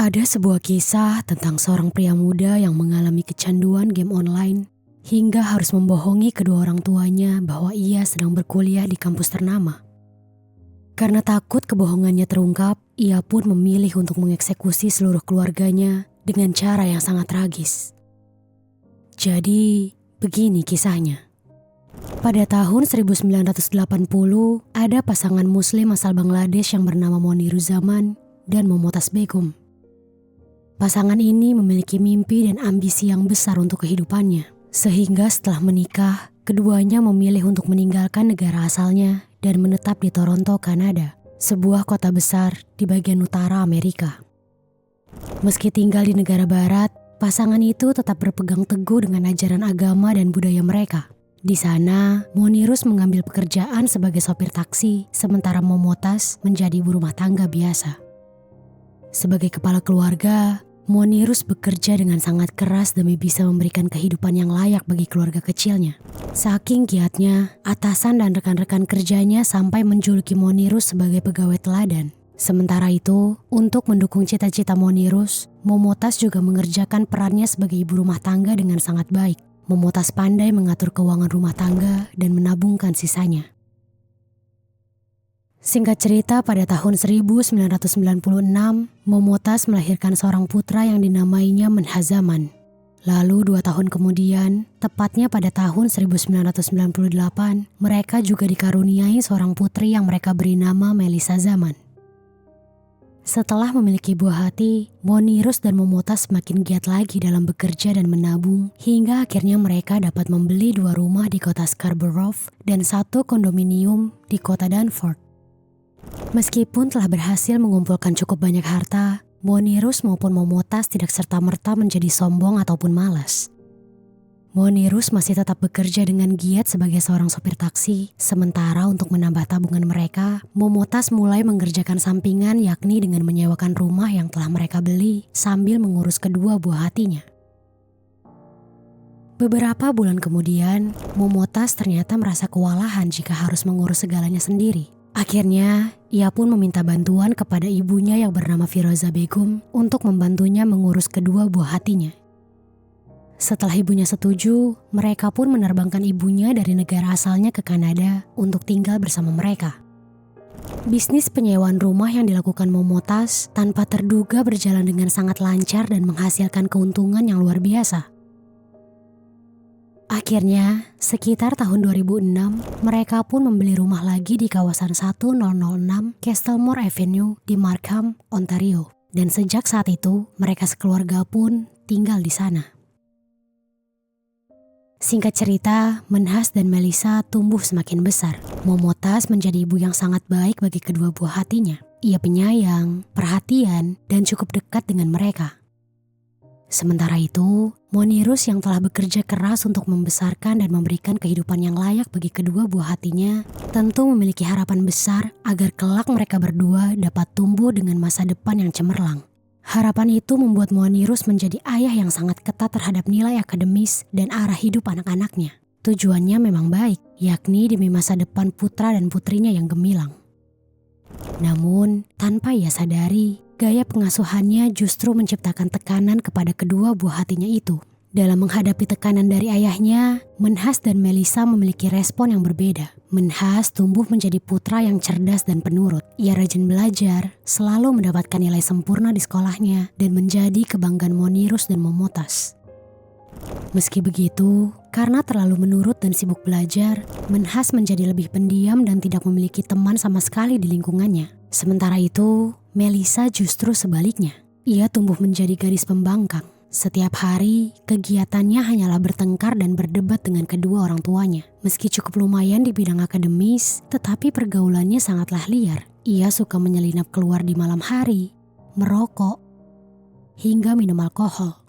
Ada sebuah kisah tentang seorang pria muda yang mengalami kecanduan game online hingga harus membohongi kedua orang tuanya bahwa ia sedang berkuliah di kampus ternama. Karena takut kebohongannya terungkap, ia pun memilih untuk mengeksekusi seluruh keluarganya dengan cara yang sangat tragis. Jadi, begini kisahnya. Pada tahun 1980, ada pasangan muslim asal Bangladesh yang bernama Moniruzaman dan Momotas Begum. Pasangan ini memiliki mimpi dan ambisi yang besar untuk kehidupannya. Sehingga setelah menikah, keduanya memilih untuk meninggalkan negara asalnya dan menetap di Toronto, Kanada, sebuah kota besar di bagian utara Amerika. Meski tinggal di negara barat, pasangan itu tetap berpegang teguh dengan ajaran agama dan budaya mereka. Di sana, Monirus mengambil pekerjaan sebagai sopir taksi, sementara Momotas menjadi ibu rumah tangga biasa. Sebagai kepala keluarga, Monirus bekerja dengan sangat keras demi bisa memberikan kehidupan yang layak bagi keluarga kecilnya. Saking giatnya, atasan dan rekan-rekan kerjanya sampai menjuluki Monirus sebagai pegawai teladan. Sementara itu, untuk mendukung cita-cita Monirus, Momotas juga mengerjakan perannya sebagai ibu rumah tangga dengan sangat baik. Momotas pandai mengatur keuangan rumah tangga dan menabungkan sisanya. Singkat cerita, pada tahun 1996, Momotas melahirkan seorang putra yang dinamainya Menhazaman. Lalu 2 tahun kemudian, tepatnya pada tahun 1998, mereka juga dikaruniai seorang putri yang mereka beri nama Melissa Zaman. Setelah memiliki buah hati, Monirus dan Momotas semakin giat lagi dalam bekerja dan menabung, hingga akhirnya mereka dapat membeli 2 rumah di kota Scarborough dan 1 kondominium di kota Danforth. Meskipun telah berhasil mengumpulkan cukup banyak harta, Monirus maupun Momotas tidak serta-merta menjadi sombong ataupun malas. Monirus masih tetap bekerja dengan giat sebagai seorang sopir taksi, sementara untuk menambah tabungan mereka, Momotas mulai mengerjakan sampingan yakni dengan menyewakan rumah yang telah mereka beli sambil mengurus kedua buah hatinya. Beberapa bulan kemudian, Momotas ternyata merasa kewalahan jika harus mengurus segalanya sendiri. Akhirnya, ia pun meminta bantuan kepada ibunya yang bernama Firoza Begum untuk membantunya mengurus kedua buah hatinya. Setelah ibunya setuju, mereka pun menerbangkan ibunya dari negara asalnya ke Kanada untuk tinggal bersama mereka. Bisnis penyewaan rumah yang dilakukan Momotas tanpa terduga berjalan dengan sangat lancar dan menghasilkan keuntungan yang luar biasa. Akhirnya, sekitar tahun 2006, mereka pun membeli rumah lagi di kawasan 1006 Castlemore Avenue di Markham, Ontario. Dan sejak saat itu, mereka sekeluarga pun tinggal di sana. Singkat cerita, Menhas dan Melissa tumbuh semakin besar. Momotas menjadi ibu yang sangat baik bagi kedua buah hatinya. Ia penyayang, perhatian, dan cukup dekat dengan mereka. Sementara itu, Monirus yang telah bekerja keras untuk membesarkan dan memberikan kehidupan yang layak bagi kedua buah hatinya, tentu memiliki harapan besar agar kelak mereka berdua dapat tumbuh dengan masa depan yang cemerlang. Harapan itu membuat Monirus menjadi ayah yang sangat ketat terhadap nilai akademis dan arah hidup anak-anaknya. Tujuannya memang baik, yakni demi masa depan putra dan putrinya yang gemilang. Namun, tanpa ia sadari, gaya pengasuhannya justru menciptakan tekanan kepada kedua buah hatinya itu. Dalam menghadapi tekanan dari ayahnya, Menhas dan Melissa memiliki respon yang berbeda. Menhas tumbuh menjadi putra yang cerdas dan penurut. Ia rajin belajar, selalu mendapatkan nilai sempurna di sekolahnya, dan menjadi kebanggaan Monirus dan Momotas. Meski begitu, karena terlalu menurut dan sibuk belajar, Menhas menjadi lebih pendiam dan tidak memiliki teman sama sekali di lingkungannya. Sementara itu, Melissa justru sebaliknya. Ia tumbuh menjadi gadis pembangkang. Setiap hari, kegiatannya hanyalah bertengkar dan berdebat dengan kedua orang tuanya. Meski cukup lumayan di bidang akademis, tetapi pergaulannya sangatlah liar. Ia suka menyelinap keluar di malam hari, merokok, hingga minum alkohol.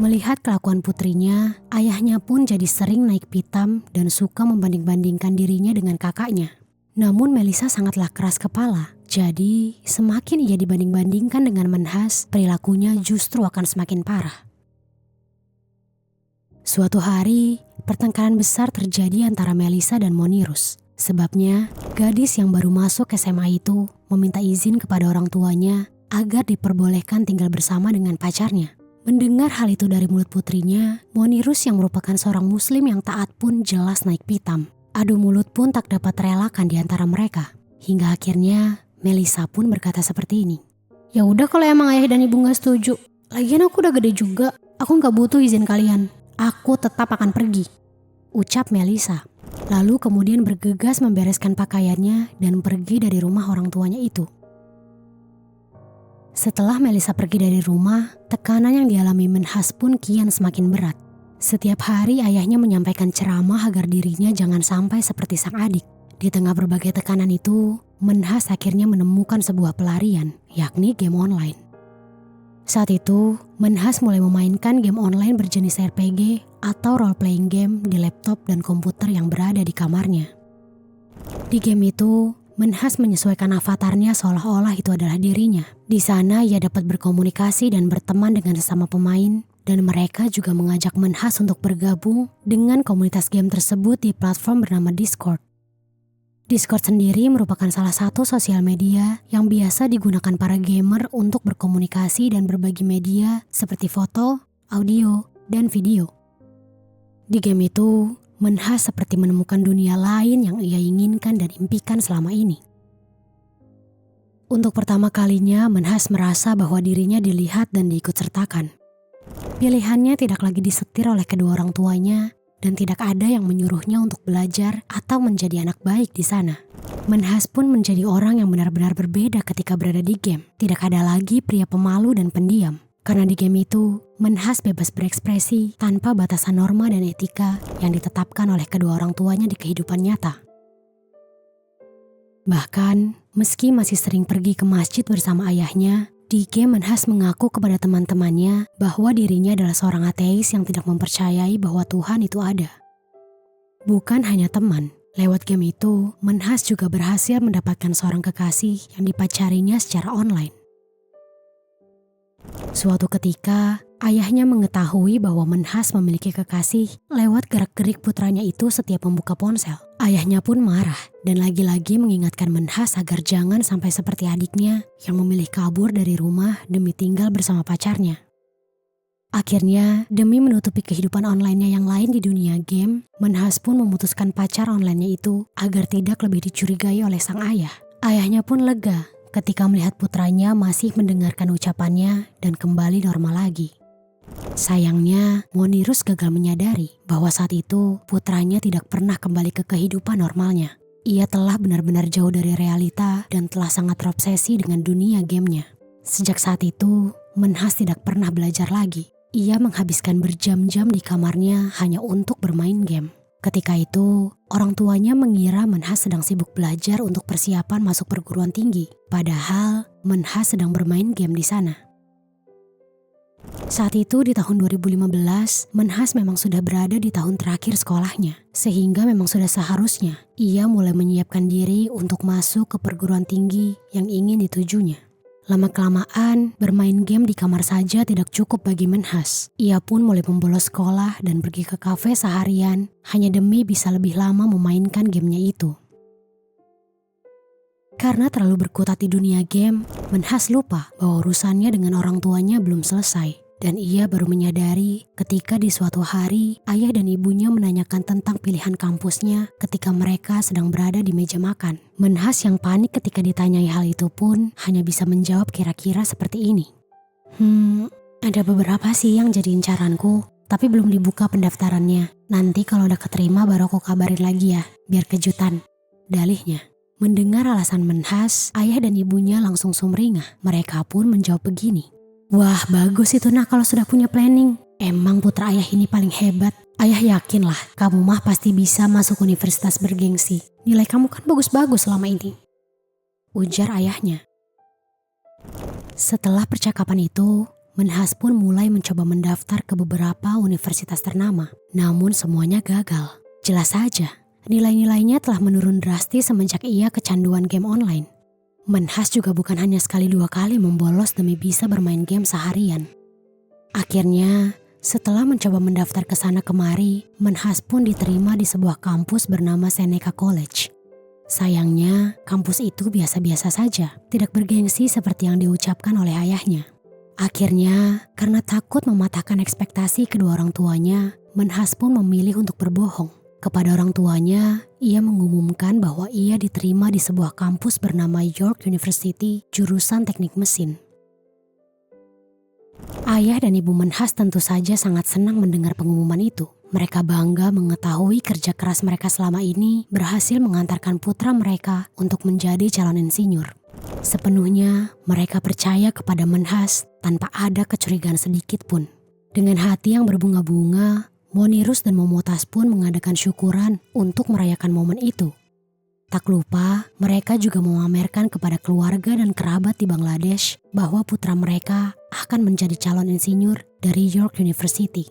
Melihat kelakuan putrinya, ayahnya pun jadi sering naik pitam dan suka membanding-bandingkan dirinya dengan kakaknya. Namun Melissa sangatlah keras kepala, jadi semakin ia dibanding-bandingkan dengan Menhas, perilakunya justru akan semakin parah. Suatu hari, pertengkaran besar terjadi antara Melissa dan Monirus. Sebabnya, gadis yang baru masuk SMA itu meminta izin kepada orang tuanya agar diperbolehkan tinggal bersama dengan pacarnya. Mendengar hal itu dari mulut putrinya, Monirus yang merupakan seorang muslim yang taat pun jelas naik pitam. Adu mulut pun tak dapat terelakkan di antara mereka. Hingga akhirnya Melisa pun berkata seperti ini. Ya udah kalau emang ayah dan ibu gak setuju. Lagian aku udah gede juga, aku gak butuh izin kalian. Aku tetap akan pergi, ucap Melisa. Lalu kemudian bergegas membereskan pakaiannya dan pergi dari rumah orang tuanya itu. Setelah Melisa pergi dari rumah, tekanan yang dialami Menhas pun kian semakin berat. Setiap hari ayahnya menyampaikan ceramah agar dirinya jangan sampai seperti sang adik. Di tengah berbagai tekanan itu, Menhas akhirnya menemukan sebuah pelarian, yakni game online. Saat itu, Menhas mulai memainkan game online berjenis RPG atau role-playing game di laptop dan komputer yang berada di kamarnya. Di game itu, Menhas menyesuaikan avatarnya seolah-olah itu adalah dirinya. Di sana ia dapat berkomunikasi dan berteman dengan sesama pemain, dan mereka juga mengajak Menhas untuk bergabung dengan komunitas game tersebut di platform bernama Discord. Discord sendiri merupakan salah satu sosial media yang biasa digunakan para gamer untuk berkomunikasi dan berbagi media seperti foto, audio, dan video. Di game itu, Menhas seperti menemukan dunia lain yang ia inginkan dan impikan selama ini. Untuk pertama kalinya, Menhas merasa bahwa dirinya dilihat dan diikutsertakan. Pilihannya tidak lagi disetir oleh kedua orang tuanya, dan tidak ada yang menyuruhnya untuk belajar atau menjadi anak baik di sana. Menhas pun menjadi orang yang benar-benar berbeda ketika berada di game. Tidak ada lagi pria pemalu dan pendiam. Karena di game itu, Menhas bebas berekspresi tanpa batasan norma dan etika yang ditetapkan oleh kedua orang tuanya di kehidupan nyata. Bahkan, meski masih sering pergi ke masjid bersama ayahnya, di game Menhas mengaku kepada teman-temannya bahwa dirinya adalah seorang ateis yang tidak mempercayai bahwa Tuhan itu ada. Bukan hanya teman, lewat game itu, Menhas juga berhasil mendapatkan seorang kekasih yang dipacarinya secara online. Suatu ketika, ayahnya mengetahui bahwa Menhas memiliki kekasih lewat gerak-gerik putranya itu setiap membuka ponsel. Ayahnya pun marah dan lagi-lagi mengingatkan Menhas agar jangan sampai seperti adiknya yang memilih kabur dari rumah demi tinggal bersama pacarnya. Akhirnya, demi menutupi kehidupan online-nya yang lain di dunia game, Menhas pun memutuskan pacar online-nya itu agar tidak lebih dicurigai oleh sang ayah. Ayahnya pun lega ketika melihat putranya masih mendengarkan ucapannya dan kembali normal lagi. Sayangnya, Monirus gagal menyadari bahwa saat itu putranya tidak pernah kembali ke kehidupan normalnya. Ia telah benar-benar jauh dari realita dan telah sangat terobsesi dengan dunia gamenya. Sejak saat itu, Menhas tidak pernah belajar lagi. Ia menghabiskan berjam-jam di kamarnya hanya untuk bermain game. Ketika itu, orang tuanya mengira Menhas sedang sibuk belajar untuk persiapan masuk perguruan tinggi. Padahal, Menhas sedang bermain game di sana. Saat itu di tahun 2015, Menhas memang sudah berada di tahun terakhir sekolahnya. Sehingga memang sudah seharusnya ia mulai menyiapkan diri untuk masuk ke perguruan tinggi yang ingin ditujunya. Lama-kelamaan, bermain game di kamar saja tidak cukup bagi Menhas. Ia pun mulai membolos sekolah dan pergi ke kafe seharian hanya demi bisa lebih lama memainkan gamenya itu. Karena terlalu berkutat di dunia game, Menhas lupa bahwa urusannya dengan orang tuanya belum selesai. Dan ia baru menyadari ketika di suatu hari ayah dan ibunya menanyakan tentang pilihan kampusnya ketika mereka sedang berada di meja makan. Menhas yang panik ketika ditanyai hal itu pun hanya bisa menjawab kira-kira seperti ini. Ada beberapa sih yang jadi incaranku, tapi belum dibuka pendaftarannya. Nanti kalau udah keterima baru aku kabarin lagi ya, biar kejutan, dalihnya. Mendengar alasan Menhas, ayah dan ibunya langsung sumringah. Mereka pun menjawab begini. Wah, bagus itu nak kalau sudah punya planning. Emang putra ayah ini paling hebat. Ayah yakin lah, kamu mah pasti bisa masuk universitas bergengsi. Nilai kamu kan bagus-bagus selama ini, ujar ayahnya. Setelah percakapan itu, Menhas pun mulai mencoba mendaftar ke beberapa universitas ternama. Namun semuanya gagal. Jelas saja, nilai-nilainya telah menurun drastis semenjak ia kecanduan game online. Menhas juga bukan hanya sekali dua kali membolos demi bisa bermain game seharian. Akhirnya, setelah mencoba mendaftar ke sana kemari, Menhas pun diterima di sebuah kampus bernama Seneca College. Sayangnya, kampus itu biasa-biasa saja, tidak bergengsi seperti yang diucapkan oleh ayahnya. Akhirnya, karena takut mematahkan ekspektasi kedua orang tuanya, Menhas pun memilih untuk berbohong. Kepada orang tuanya, ia mengumumkan bahwa ia diterima di sebuah kampus bernama York University, jurusan teknik mesin. Ayah dan ibu Menhas tentu saja sangat senang mendengar pengumuman itu. Mereka bangga mengetahui kerja keras mereka selama ini berhasil mengantarkan putra mereka untuk menjadi calon insinyur. Sepenuhnya mereka percaya kepada Menhas tanpa ada kecurigaan sedikit pun. Dengan hati yang berbunga-bunga, Monirus dan Momotas pun mengadakan syukuran untuk merayakan momen itu. Tak lupa, mereka juga memamerkan kepada keluarga dan kerabat di Bangladesh bahwa putra mereka akan menjadi calon insinyur dari York University.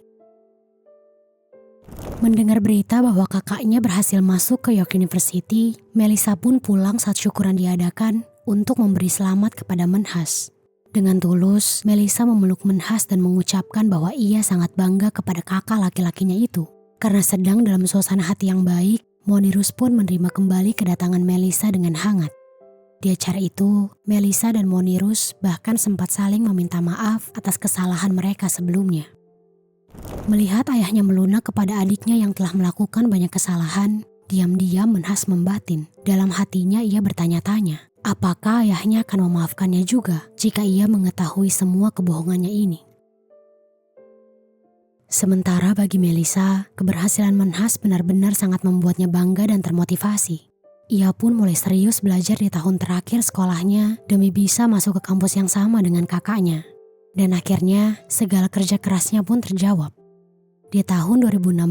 Mendengar berita bahwa kakaknya berhasil masuk ke York University, Melissa pun pulang saat syukuran diadakan untuk memberi selamat kepada Menhas. Dengan tulus, Melissa memeluk Menhas dan mengucapkan bahwa ia sangat bangga kepada kakak laki-lakinya itu. Karena sedang dalam suasana hati yang baik, Monirus pun menerima kembali kedatangan Melissa dengan hangat. Di acara itu, Melissa dan Monirus bahkan sempat saling meminta maaf atas kesalahan mereka sebelumnya. Melihat ayahnya melunak kepada adiknya yang telah melakukan banyak kesalahan, diam-diam Menhas membatin. Dalam hatinya ia bertanya-tanya, apakah ayahnya akan memaafkannya juga jika ia mengetahui semua kebohongannya ini. Sementara bagi Melissa, keberhasilan Menhas benar-benar sangat membuatnya bangga dan termotivasi. Ia pun mulai serius belajar di tahun terakhir sekolahnya demi bisa masuk ke kampus yang sama dengan kakaknya. Dan akhirnya segala kerja kerasnya pun terjawab. Di tahun 2016,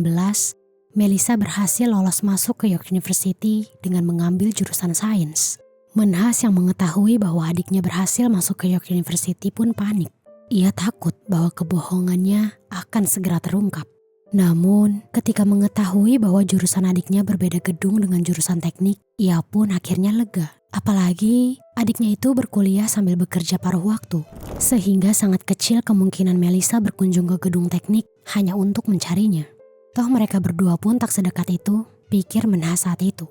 Melissa berhasil lolos masuk ke York University dengan mengambil jurusan sains. Menhas yang mengetahui bahwa adiknya berhasil masuk ke York University pun panik. Ia takut bahwa kebohongannya akan segera terungkap. Namun, ketika mengetahui bahwa jurusan adiknya berbeda gedung dengan jurusan teknik, ia pun akhirnya lega. Apalagi adiknya itu berkuliah sambil bekerja paruh waktu, sehingga sangat kecil kemungkinan Melissa berkunjung ke gedung teknik hanya untuk mencarinya. Toh mereka berdua pun tak sedekat itu, pikir Menhas saat itu.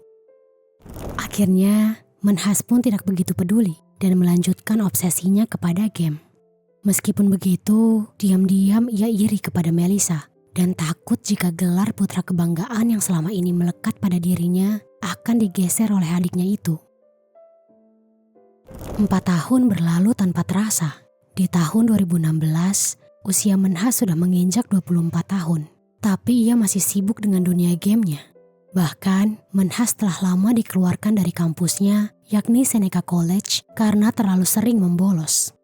Akhirnya, Menhas pun tidak begitu peduli dan melanjutkan obsesinya kepada game. Meskipun begitu, diam-diam ia iri kepada Melissa dan takut jika gelar putra kebanggaan yang selama ini melekat pada dirinya akan digeser oleh adiknya itu. 4 tahun berlalu tanpa terasa. Di tahun 2016, usia Menhas sudah menginjak 24 tahun. Tapi ia masih sibuk dengan dunia gamenya. Bahkan, Menhas telah lama dikeluarkan dari kampusnya, yakni Seneca College, karena terlalu sering membolos.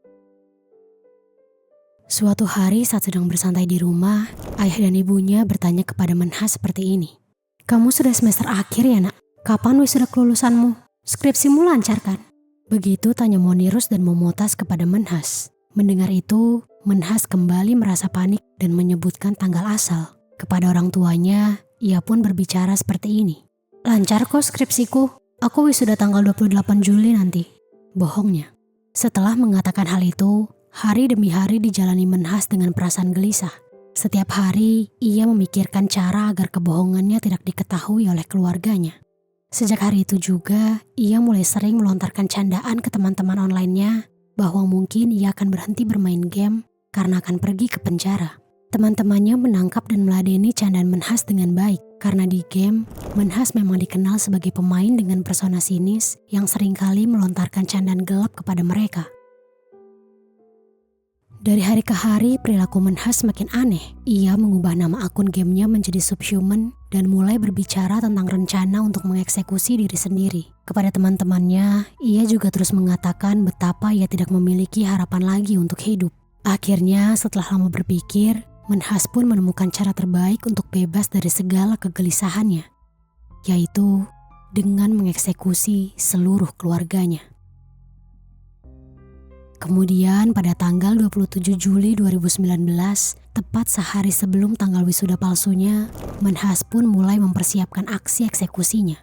Suatu hari saat sedang bersantai di rumah, ayah dan ibunya bertanya kepada Menhas seperti ini. "Kamu sudah semester akhir ya nak? Kapan wisuda kelulusanmu? Skripsimu lancar kan?" Begitu tanya Monirus dan Momotas kepada Menhas. Mendengar itu, Menhas kembali merasa panik dan menyebutkan tanggal asal. Kepada orang tuanya, ia pun berbicara seperti ini. "Lancar kok skripsiku, aku wisuda tanggal 28 Juli nanti." Bohongnya. Setelah mengatakan hal itu, hari demi hari dijalani Menhas dengan perasaan gelisah. Setiap hari, ia memikirkan cara agar kebohongannya tidak diketahui oleh keluarganya. Sejak hari itu juga, ia mulai sering melontarkan candaan ke teman-teman online-nya bahwa mungkin ia akan berhenti bermain game karena akan pergi ke penjara. Teman-temannya menangkap dan meladeni candaan Menhas dengan baik karena di game, Menhas memang dikenal sebagai pemain dengan persona sinis yang seringkali melontarkan candaan gelap kepada mereka. Dari hari ke hari, perilaku Menhas semakin aneh. Ia mengubah nama akun gamenya menjadi Subhuman dan mulai berbicara tentang rencana untuk mengeksekusi diri sendiri. Kepada teman-temannya, ia juga terus mengatakan betapa ia tidak memiliki harapan lagi untuk hidup. Akhirnya, setelah lama berpikir, Menhas pun menemukan cara terbaik untuk bebas dari segala kegelisahannya, yaitu dengan mengeksekusi seluruh keluarganya. Kemudian pada tanggal 27 Juli 2019, tepat sehari sebelum tanggal wisuda palsunya, Menhas pun mulai mempersiapkan aksi eksekusinya.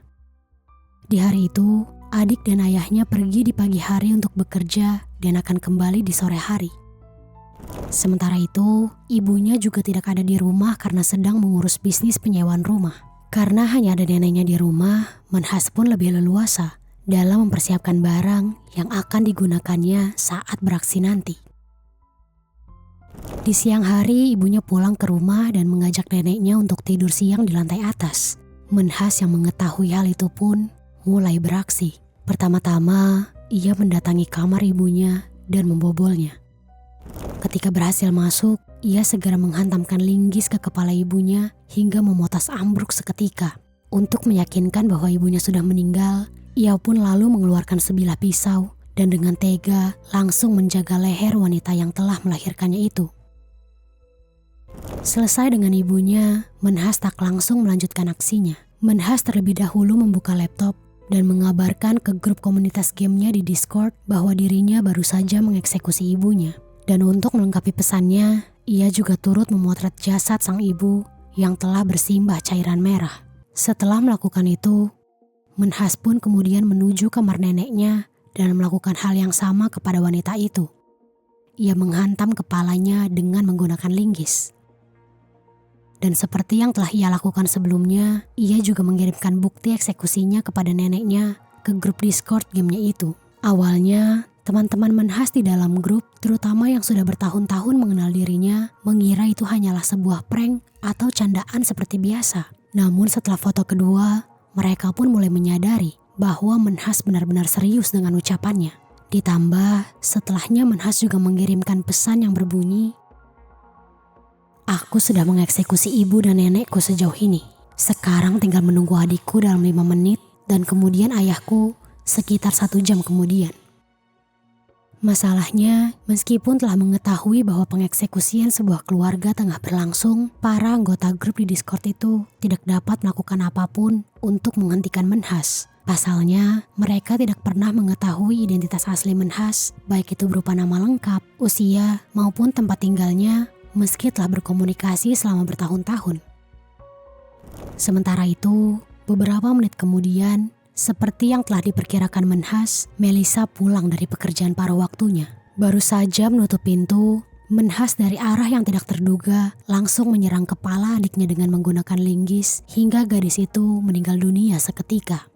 Di hari itu, adik dan ayahnya pergi di pagi hari untuk bekerja dan akan kembali di sore hari. Sementara itu, ibunya juga tidak ada di rumah karena sedang mengurus bisnis penyewaan rumah. Karena hanya ada neneknya di rumah, Menhas pun lebih leluasa dalam mempersiapkan barang yang akan digunakannya saat beraksi nanti. Di siang hari, ibunya pulang ke rumah dan mengajak neneknya untuk tidur siang di lantai atas. Menhas yang mengetahui hal itu pun mulai beraksi. Pertama-tama, ia mendatangi kamar ibunya dan membobolnya. Ketika berhasil masuk, ia segera menghantamkan linggis ke kepala ibunya hingga memotas ambruk seketika. Untuk meyakinkan bahwa ibunya sudah meninggal, ia pun lalu mengeluarkan sebilah pisau dan dengan tega langsung menjaga leher wanita yang telah melahirkannya itu. Selesai dengan ibunya, Menhas tak langsung melanjutkan aksinya. Menhas terlebih dahulu membuka laptop dan mengabarkan ke grup komunitas gamenya di Discord bahwa dirinya baru saja mengeksekusi ibunya. Dan untuk melengkapi pesannya, ia juga turut memotret jasad sang ibu yang telah bersimbah cairan merah. Setelah melakukan itu, Menhas pun kemudian menuju kamar neneknya dan melakukan hal yang sama kepada wanita itu. Ia menghantam kepalanya dengan menggunakan linggis. Dan seperti yang telah ia lakukan sebelumnya, ia juga mengirimkan bukti eksekusinya kepada neneknya ke grup Discord gamenya itu. Awalnya, teman-teman Menhas di dalam grup, terutama yang sudah bertahun-tahun mengenal dirinya, mengira itu hanyalah sebuah prank atau candaan seperti biasa. Namun setelah foto kedua, mereka pun mulai menyadari bahwa Menhas benar-benar serius dengan ucapannya. Ditambah, setelahnya Menhas juga mengirimkan pesan yang berbunyi, "Aku sudah mengeksekusi ibu dan nenekku sejauh ini. Sekarang tinggal menunggu adikku dalam 5 menit dan kemudian ayahku sekitar 1 jam kemudian." Masalahnya, meskipun telah mengetahui bahwa pengeksekusian sebuah keluarga tengah berlangsung, para anggota grup di Discord itu tidak dapat melakukan apapun untuk menghentikan Menhas. Pasalnya, mereka tidak pernah mengetahui identitas asli Menhas, baik itu berupa nama lengkap, usia, maupun tempat tinggalnya, meski telah berkomunikasi selama bertahun-tahun. Sementara itu, beberapa menit kemudian, seperti yang telah diperkirakan Menhas, Melissa pulang dari pekerjaan paruh waktunya. Baru saja menutup pintu, Menhas dari arah yang tidak terduga langsung menyerang kepala adiknya dengan menggunakan linggis hingga gadis itu meninggal dunia seketika.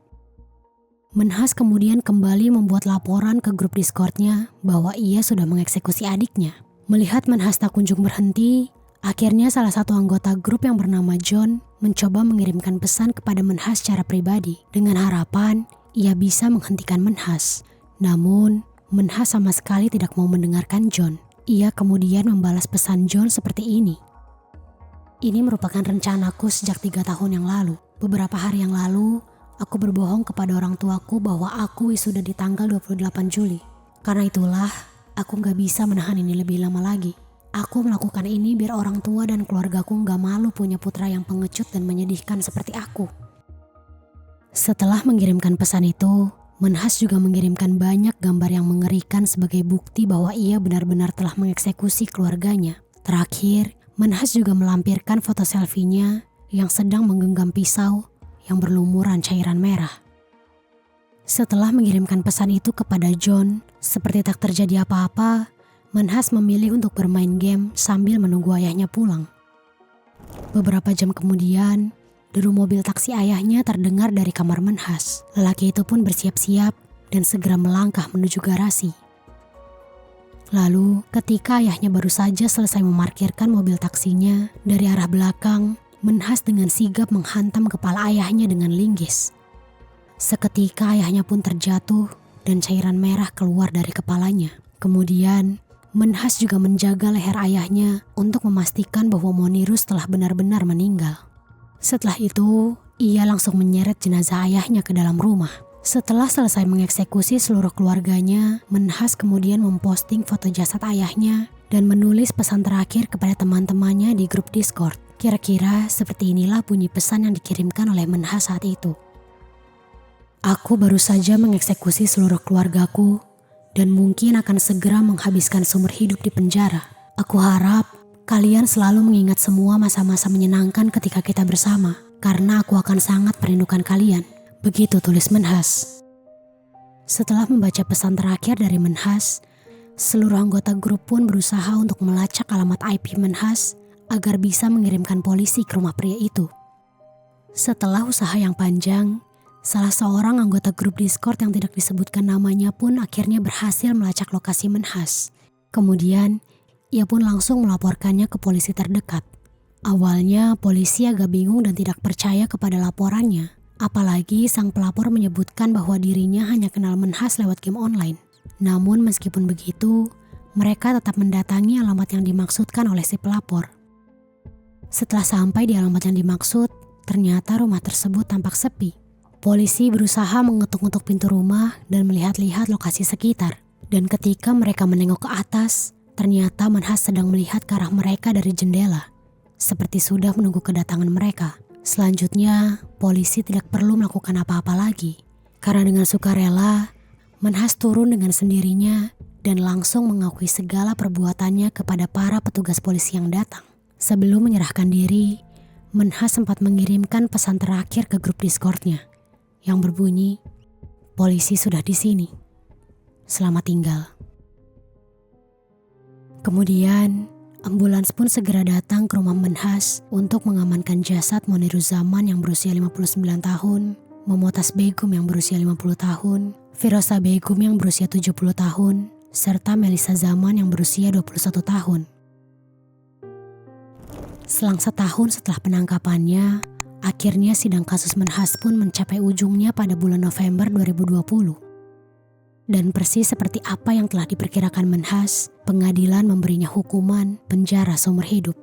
Menhas kemudian kembali membuat laporan ke grup Discord-nya bahwa ia sudah mengeksekusi adiknya. Melihat Menhas tak kunjung berhenti, akhirnya salah satu anggota grup yang bernama John mencoba mengirimkan pesan kepada Menhas secara pribadi dengan harapan ia bisa menghentikan Menhas. Namun, Menhas sama sekali tidak mau mendengarkan John. Ia kemudian membalas pesan John seperti ini. "Ini merupakan rencanaku sejak 3 tahun yang lalu. Beberapa hari yang lalu, aku berbohong kepada orang tuaku bahwa aku wisuda di tanggal 28 Juli. Karena itulah, aku gak bisa menahan ini lebih lama lagi. Aku melakukan ini biar orang tua dan keluargaku gak malu punya putra yang pengecut dan menyedihkan seperti aku." Setelah mengirimkan pesan itu, Menhas juga mengirimkan banyak gambar yang mengerikan sebagai bukti bahwa ia benar-benar telah mengeksekusi keluarganya. Terakhir, Menhas juga melampirkan foto selfie-nya yang sedang menggenggam pisau yang berlumuran cairan merah. Setelah mengirimkan pesan itu kepada John, seperti tak terjadi apa-apa, Menhas memilih untuk bermain game sambil menunggu ayahnya pulang. Beberapa jam kemudian, deru mobil taksi ayahnya terdengar dari kamar Menhas. Lelaki itu pun bersiap-siap dan segera melangkah menuju garasi. Lalu, ketika ayahnya baru saja selesai memarkirkan mobil taksinya, dari arah belakang, Menhas dengan sigap menghantam kepala ayahnya dengan linggis. Seketika ayahnya pun terjatuh dan cairan merah keluar dari kepalanya. Kemudian, Menhas juga menjaga leher ayahnya untuk memastikan bahwa Monirus telah benar-benar meninggal. Setelah itu, ia langsung menyeret jenazah ayahnya ke dalam rumah. Setelah selesai mengeksekusi seluruh keluarganya, Menhas kemudian memposting foto jasad ayahnya dan menulis pesan terakhir kepada teman-temannya di grup Discord. Kira-kira seperti inilah bunyi pesan yang dikirimkan oleh Menhas saat itu. "Aku baru saja mengeksekusi seluruh keluargaku dan mungkin akan segera menghabiskan seumur hidup di penjara. Aku harap kalian selalu mengingat semua masa-masa menyenangkan ketika kita bersama, karena aku akan sangat merindukan kalian." Begitu tulis Menhas. Setelah membaca pesan terakhir dari Menhas, seluruh anggota grup pun berusaha untuk melacak alamat IP Menhas agar bisa mengirimkan polisi ke rumah pria itu. Setelah usaha yang panjang, salah seorang anggota grup Discord yang tidak disebutkan namanya pun akhirnya berhasil melacak lokasi Menhas. Kemudian, ia pun langsung melaporkannya ke polisi terdekat. Awalnya, polisi agak bingung dan tidak percaya kepada laporannya. Apalagi sang pelapor menyebutkan bahwa dirinya hanya kenal Menhas lewat game online. Namun meskipun begitu, mereka tetap mendatangi alamat yang dimaksudkan oleh si pelapor. Setelah sampai di alamat yang dimaksud, ternyata rumah tersebut tampak sepi. Polisi berusaha mengetuk-ngetuk pintu rumah dan melihat-lihat lokasi sekitar. Dan ketika mereka menengok ke atas, ternyata Menhas sedang melihat ke arah mereka dari jendela. Seperti sudah menunggu kedatangan mereka. Selanjutnya, polisi tidak perlu melakukan apa-apa lagi. Karena dengan sukarela, Menhas turun dengan sendirinya dan langsung mengakui segala perbuatannya kepada para petugas polisi yang datang. Sebelum menyerahkan diri, Menhas sempat mengirimkan pesan terakhir ke grup Discord-nya yang berbunyi, "Polisi sudah di sini. Selamat tinggal." Kemudian, ambulans pun segera datang ke rumah Menhas untuk mengamankan jasad Moniruzaman yang berusia 59 tahun, Momotas Begum yang berusia 50 tahun, Firosa Begum yang berusia 70 tahun, serta Melisa Zaman yang berusia 21 tahun. Selang setahun setelah penangkapannya, akhirnya sidang kasus Menhas pun mencapai ujungnya pada bulan November 2020. Dan persis seperti apa yang telah diperkirakan Menhas, pengadilan memberinya hukuman penjara seumur hidup.